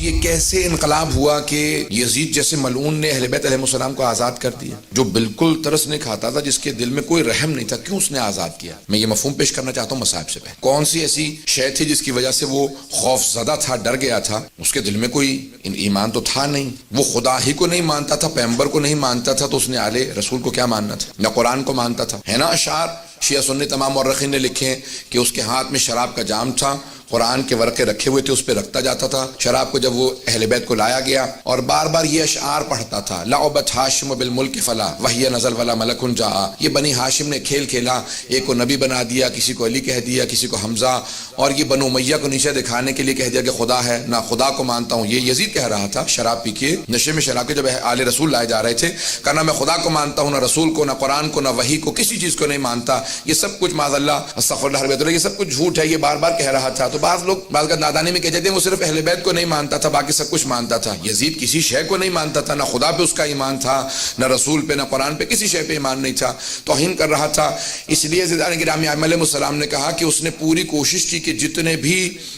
یہ کیسے انقلاب ہوا کہ یزید جیسے ملعون نے اہل بیت علیہ السلام کو آزاد کر دیا، جو بالکل ترس نہیں کھاتا تھا، جس کے دل میں کوئی رحم نہیں تھا، کیوں اس نے آزاد کیا؟ میں یہ مفہوم پیش کرنا چاہتا ہوں مصائب سے پہلے۔ کون سی ایسی شے تھی جس کی وجہ سے وہ خوف زدہ تھا، ڈر گیا تھا؟ اس کے دل میں کوئی ایمان تو تھا نہیں، وہ خدا ہی کو نہیں مانتا تھا، پیغمبر کو نہیں مانتا تھا، تو اس نے آل رسول کو کیا ماننا تھا؟ نہ قرآن کو مانتا تھا، ہے نا؟ اشعار شیعہ سنی تمام مورخین نے لکھے ہیں کہ اس کے ہاتھ میں شراب کا جام تھا، قرآن کے ورقے رکھے ہوئے تھے، اس پہ رکھتا جاتا تھا شراب کو۔ جب وہ اہل بیت کو لایا گیا اور بار بار یہ اشعار پڑھتا تھا، لعبت ہاشم بالملک فلا وہی نزل ولا ملک جاء، یہ بنی ہاشم نے کھیل کھیلا، ایک کو نبی بنا دیا، کسی کو علی کہہ دیا، کسی کو حمزہ، اور یہ بنو امیہ کو نیچے دکھانے کے لیے کہہ دیا کہ خدا ہے، نہ خدا کو مانتا ہوں۔ یہ یزید کہہ رہا تھا شراب پی کے، نشے میں شراب کے جب آل رسول لائے جا رہے تھے، کہنا میں خدا کو مانتا ہوں، نہ رسول کو، نہ قرآن کو، نہ وحی کو، کسی چیز کو نہیں مانتا، یہ سب کچھ معاذ اللہ استغفر اللہ رب، یہ سب کچھ جھوٹ ہے، یہ بار بار کہہ رہا تھا۔ تو بعض لوگ بعض کا نادانی میں کہتے ہیں وہ صرف اہل بیت کو نہیں مانتا تھا، باقی سب کچھ مانتا تھا۔ یزید کسی شے کو نہیں مانتا تھا، نہ خدا پہ اس کا ایمان تھا، نہ رسول پہ، نہ قرآن پہ، کسی شے پہ ایمان نہیں تھا، توہین کر رہا تھا۔ اس لیے زیدان گرامی علیہ السلام نے کہا کہ اس نے پوری کوشش کی کہ جتنے بھی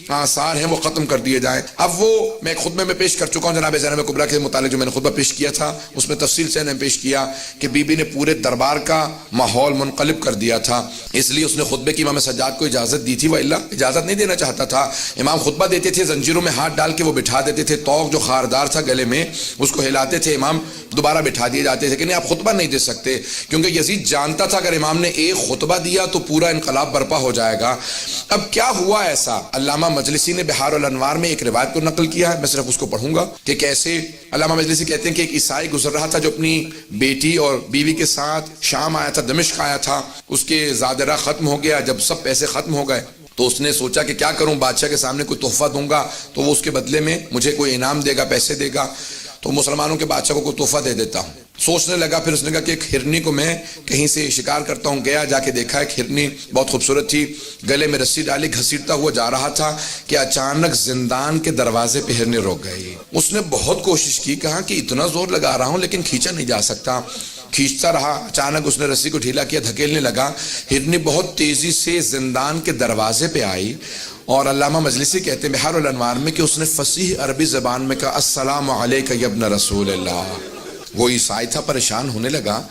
آثار ہیں وہ ختم کر دیے جائیں۔ اب وہ میں ایک خطبے میں پیش کر چکا ہوں جناب زینب کبریٰ کے متعلق، جو میں نے خطبہ پیش کیا تھا اس میں تفصیل سے نے پیش کیا کہ بی بی نے پورے دربار کا ماحول منقلب کر دیا تھا، اس لیے اس نے خطبے کی امام سجاد کو اجازت دی تھی، وإلا اجازت نہیں دینا چاہتا تھا۔ امام خطبہ دیتے تھے، زنجیروں میں ہاتھ ڈال کے وہ بٹھا دیتے تھے، توق جو خاردار تھا گلے میں اس کو ہلاتے تھے، امام دوبارہ بٹھا دیے جاتے تھے کہ نہیں آپ خطبہ نہیں دے سکتے، کیونکہ یزید جانتا تھا اگر امام نے ایک خطبہ دیا تو پورا انقلاب برپا ہو جائے گا۔ اب کیا ہوا ایسا؟ علامہ مجلسی نے بحار الانوار میں ایک روایت کو نقل کیا ہے، میں صرف اس کو پڑھوں گا کہ کیسے علامہ مجلسی کہتے ہیں کہ ایک عیسائی گزر رہا تھا جو اپنی بیٹی اور بیوی کے ساتھ شام آیا تھا، دمشق آیا تھا، اس کے زادرہ ختم ہو گیا، جب سب پیسے ختم ہو گئے تو اس نے سوچا کہ کیا کروں، بادشاہ کے سامنے کوئی تحفہ دوں گا تو وہ اس کے بدلے میں مجھے کوئی انعام دے گا، پیسے دے گا، تو مسلمانوں کے بادشاہ کو کوئی تحفہ دے دیتا ہوں۔ سوچنے لگا، پھر اس نے کہا کہ ایک ہرنی کو میں کہیں سے شکار کرتا ہوں۔ گیا، جا کے دیکھا ایک ہرنی بہت خوبصورت تھی، گلے میں رسی ڈالی، گھسیٹتا ہوا جا رہا تھا کہ اچانک زندان کے دروازے پہ ہرنی رک گئی۔ اس نے بہت کوشش کی، کہا کہ اتنا زور لگا رہا ہوں لیکن کھینچا نہیں جا سکتا، کھینچتا رہا، اچانک اس نے رسی کو ڈھیلا کیا، دھکیلنے لگا، ہرنی بہت تیزی سے زندان کے دروازے پہ آئی، اور علامہ مجلسی کہتے ہیں بحار الانوار میں کہ اس نے فصیح عربی زبان میں کہا السلام علیک یا ابن رسول اللہ۔ وہ عیسائی تھا، پریشان ہونے لگا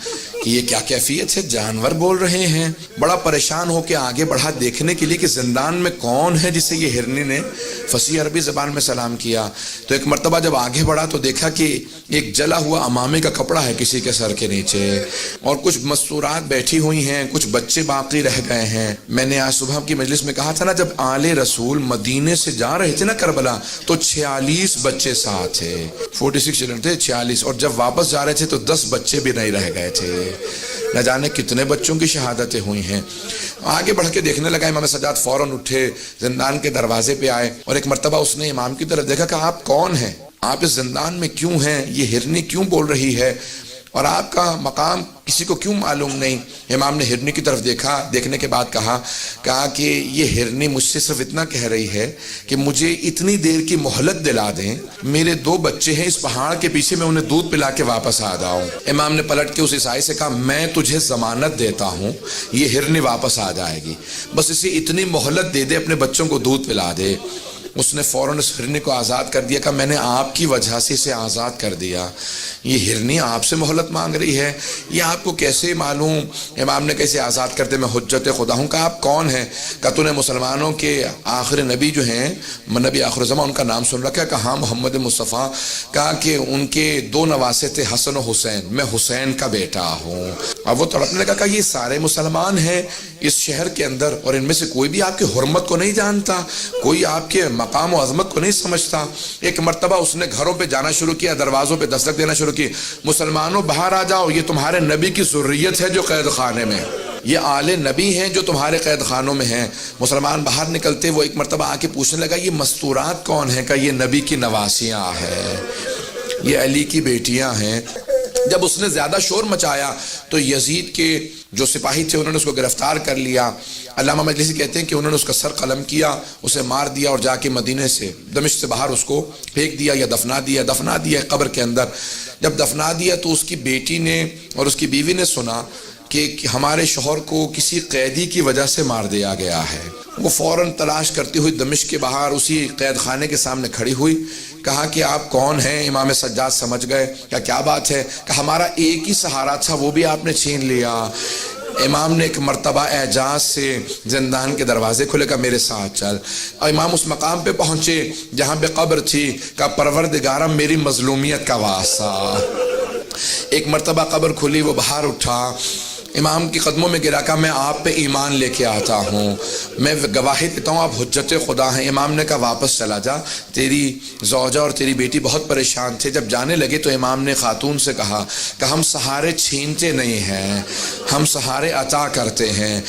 کہ یہ کیا کیفیت ہے، جانور بول رہے ہیں، بڑا پریشان ہو کے آگے بڑھا دیکھنے کے لیے کہ زندان میں کون ہے جسے یہ ہرنی نے فصیح عربی زبان میں سلام کیا۔ تو ایک مرتبہ جب آگے بڑھا تو دیکھا کہ ایک جلا ہوا امامے کا کپڑا ہے کسی کے سر کے نیچے، اور کچھ مستورات بیٹھی ہوئی ہیں، کچھ بچے باقی رہ گئے ہیں۔ میں نے آج صبح کی مجلس میں کہا تھا نا، جب آل رسول مدینے سے جا رہے تھے نا کربلا تو 46 بچے ساتھ تھے، 46 چلڈرن تھے، 46، اور جب واپس جا رہے تھے تو 10 بچے بھی نہیں رہ گئے تھے۔ نہ جانے کتنے بچوں کی شہادتیں ہوئی ہیں۔ آگے بڑھ کے دیکھنے لگا، امام سجاد فوراً اٹھے، زندان کے دروازے پہ آئے، اور ایک مرتبہ اس نے امام کی طرف دیکھا کہ آپ کون ہیں، آپ اس زندان میں کیوں ہیں، یہ ہرنی کیوں بول رہی ہے، اور آپ کا مقام کسی کو کیوں معلوم نہیں؟ امام نے ہرنی کی طرف دیکھا، دیکھنے کے بعد کہا کہ یہ ہرنی مجھ سے صرف اتنا کہہ رہی ہے کہ مجھے اتنی دیر کی مہلت دلا دیں، میرے 2 بچے ہیں اس پہاڑ کے پیچھے، میں انہیں دودھ پلا کے واپس آ جاؤں۔ امام نے پلٹ کے اس عیسائی سے کہا میں تجھے ضمانت دیتا ہوں یہ ہرنی واپس آ جائے گی، بس اسے اتنی مہلت دے دے، اپنے بچوں کو دودھ پلا دے۔ اس نے فوراً اس ہرنی کو آزاد کر دیا، کہ میں نے آپ کی وجہ سے اسے آزاد کر دیا، یہ ہرنی آپ سے مہلت مانگ رہی ہے، یہ آپ کو کیسے معلوم؟ امام نے کیسے آزاد کرتے، میں حجت خدا ہوں۔ کہا آپ کون ہیں؟ کہا تو نے مسلمانوں کے آخر نبی جو ہیں، نبی آخر زمان، ان کا نام سن رکھا ہے؟ کہا ہاں، محمد مصطفیٰ۔ کہا کہ ان کے 2 نواسے تھے، حسن و حسین، میں حسین کا بیٹا ہوں۔ اب وہ تڑپنے لگا، کہا یہ سارے مسلمان ہیں اس شہر کے اندر، اور ان میں سے کوئی بھی آپ کی حرمت کو نہیں جانتا، کوئی آپ کے مقام و عظمت کو نہیں سمجھتا۔ ایک مرتبہ اس نے گھروں پہ جانا شروع کیا، دروازوں پہ دستک دینا شروع کی، مسلمانوں باہر آ جاؤ، یہ تمہارے نبی کی ذریت ہے جو قید خانے میں، یہ آل نبی ہیں جو تمہارے قید خانوں میں ہیں۔ مسلمان باہر نکلتے، وہ ایک مرتبہ آ کے پوچھنے لگا یہ مستورات کون ہیں؟ کہا یہ نبی کی نواسیاں ہیں، یہ علی کی بیٹیاں ہیں۔ جب اس نے زیادہ شور مچایا تو یزید کے جو سپاہی تھے انہوں نے اس کو گرفتار کر لیا۔ علامہ مجلسی کہتے ہیں کہ انہوں نے اس کا سر قلم کیا، اسے مار دیا، اور جا کے مدینے سے، دمشق سے باہر اس کو پھینک دیا یا دفنا دیا قبر کے اندر۔ جب دفنا دیا تو اس کی بیٹی نے اور اس کی بیوی نے سنا کہ ہمارے شوہر کو کسی قیدی کی وجہ سے مار دیا گیا ہے۔ وہ فوراً تلاش کرتی ہوئی دمشق کے باہر اسی قید خانے کے سامنے کھڑی ہوئی، کہا کہ آپ کون ہیں؟ امام سجاد سمجھ گئے کہ کیا بات ہے؟ کہ ہمارا ایک ہی سہارا تھا وہ بھی آپ نے چھین لیا۔ امام نے ایک مرتبہ اعجاز سے زندان کے دروازے کھلے، کہا میرے ساتھ چل۔ اور امام اس مقام پہ پہنچے جہاں پہ قبر تھی، کہا پروردگارہ میری مظلومیت کا واسطہ۔ ایک مرتبہ قبر کھلی، وہ باہر اٹھا، امام کی قدموں میں گرا، کہا میں آپ پہ ایمان لے کے آتا ہوں، میں گواہی دیتا ہوں آپ حجت خدا ہیں۔ امام نے کہا واپس چلا جا، تیری زوجہ اور تیری بیٹی بہت پریشان تھے۔ جب جانے لگے تو امام نے خاتون سے کہا کہ ہم سہارے چھینتے نہیں ہیں، ہم سہارے عطا کرتے ہیں۔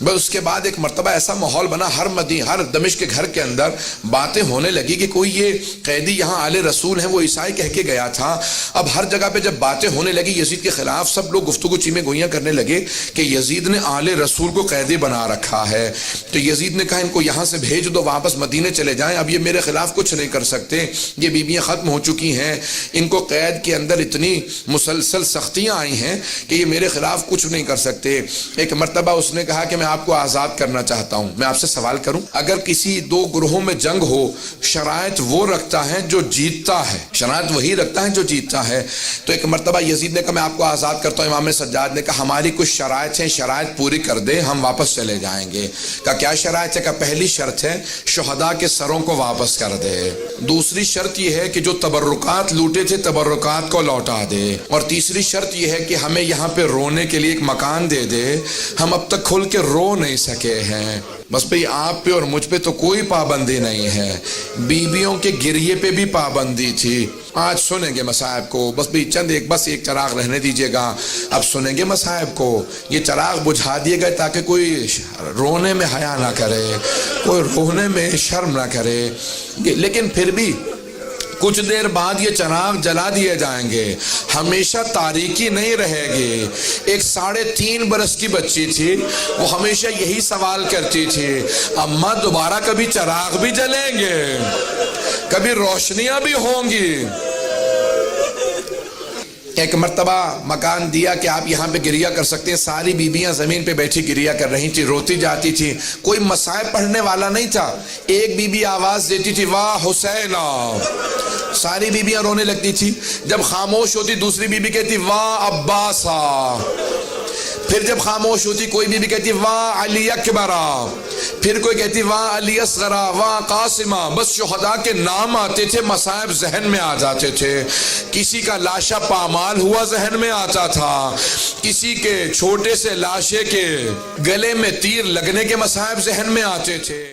بس اس کے بعد ایک مرتبہ ایسا ماحول بنا، ہر دمشق کے گھر کے اندر باتیں ہونے لگی کہ کوئی یہ قیدی یہاں آل رسول ہیں، وہ عیسائی کہہ کے گیا تھا۔ اب ہر جگہ پہ جب باتیں ہونے لگی یزید کے خلاف، سب لوگ گفتگو چیمیں گوئیاں کرنے لگے کہ یزید نے آل رسول کو قیدی بنا رکھا ہے۔ تو یزید نے کہا ان کو یہاں سے بھیج دو، واپس مدینے چلے جائیں، اب یہ میرے خلاف کچھ نہیں کر سکتے، یہ بیویاں ختم ہو چکی ہیں، ان کو قید کے اندر اتنی مسلسل سختیاں آئی ہیں کہ یہ میرے خلاف کچھ نہیں کر سکتے۔ ایک مرتبہ اس نے کہا کہ میں آپ کو آزاد کرنا چاہتا ہوں۔ میں آپ سے سوال کروں، اگر کسی دو گروہوں میں جنگ ہو، شرائط وہ رکھتا ہے جو جیتتا ہے، شرائط وہی رکھتا ہے جو جیتتا ہے۔ تو ایک مرتبہ یزید نے کہا میں آپ کو آزاد کرتا ہوں۔ امام سجاد نے کہا ہماری کچھ شرائط ہیں، شرائط پوری کر دے، ہم واپس چلے جائیں گے۔ کہا کیا شرائط ہے؟ کہ پہلی شرط ہے شہداء کے سروں کو واپس کر دے، دوسری شرط یہ ہے کہ جو تبرکات لوٹے تھے تبرکات کو لوٹا دے، اور تیسری شرط یہ ہے کہ ہمیں یہاں پہ رونے کے لیے ایک مکان دے دے، ہم اب تک کھل کے رو نہیں سکے ہیں۔ بس بھئی آپ پہ اور مجھ پہ تو کوئی پابندی نہیں ہے، بیویوں کے گریے پہ بھی پابندی تھی۔ آج سنیں گے مصائب کو، بس بھی بس ایک چراغ رہنے دیجئے گا، اب سنیں گے مصائب کو۔ یہ چراغ بجھا دیے گئے تاکہ کوئی رونے میں حیا نہ کرے، کوئی رونے میں شرم نہ کرے، لیکن پھر بھی کچھ دیر بعد یہ چراغ جلا دیے جائیں گے، ہمیشہ تاریکی نہیں رہے گی۔ ایک 3.5 برس کی بچی تھی، وہ ہمیشہ یہی سوال کرتی تھی اماں دوبارہ کبھی چراغ بھی جلیں گے، کبھی روشنیاں بھی ہوں گی۔ ایک مرتبہ مکان دیا کہ آپ یہاں پہ گریہ کر سکتے ہیں، ساری بیویاں زمین پہ بیٹھی گریہ کر رہی تھی، روتی جاتی تھی، کوئی مصائب پڑھنے والا نہیں تھا۔ ایک بیوی آواز دیتی تھی واہ حسینہ، ساری بیویاں رونے لگتی تھی۔ جب خاموش ہوتی دوسری بیوی کہتی واہ عباسہ، پھر جب خاموش ہوتی کوئی بیوی کہتی واہ علی اکبرہ، پھر کوئی کہتی واہ علی اصغرہ، واہ قاسمہ۔ بس شہداء کے نام آتے تھے، مصائب ذہن میں آ جاتے تھے۔ کسی کا لاشا پامال ہوا ذہن میں آتا تھا، کسی کے چھوٹے سے لاشے کے گلے میں تیر لگنے کے مصائب ذہن میں آتے تھے۔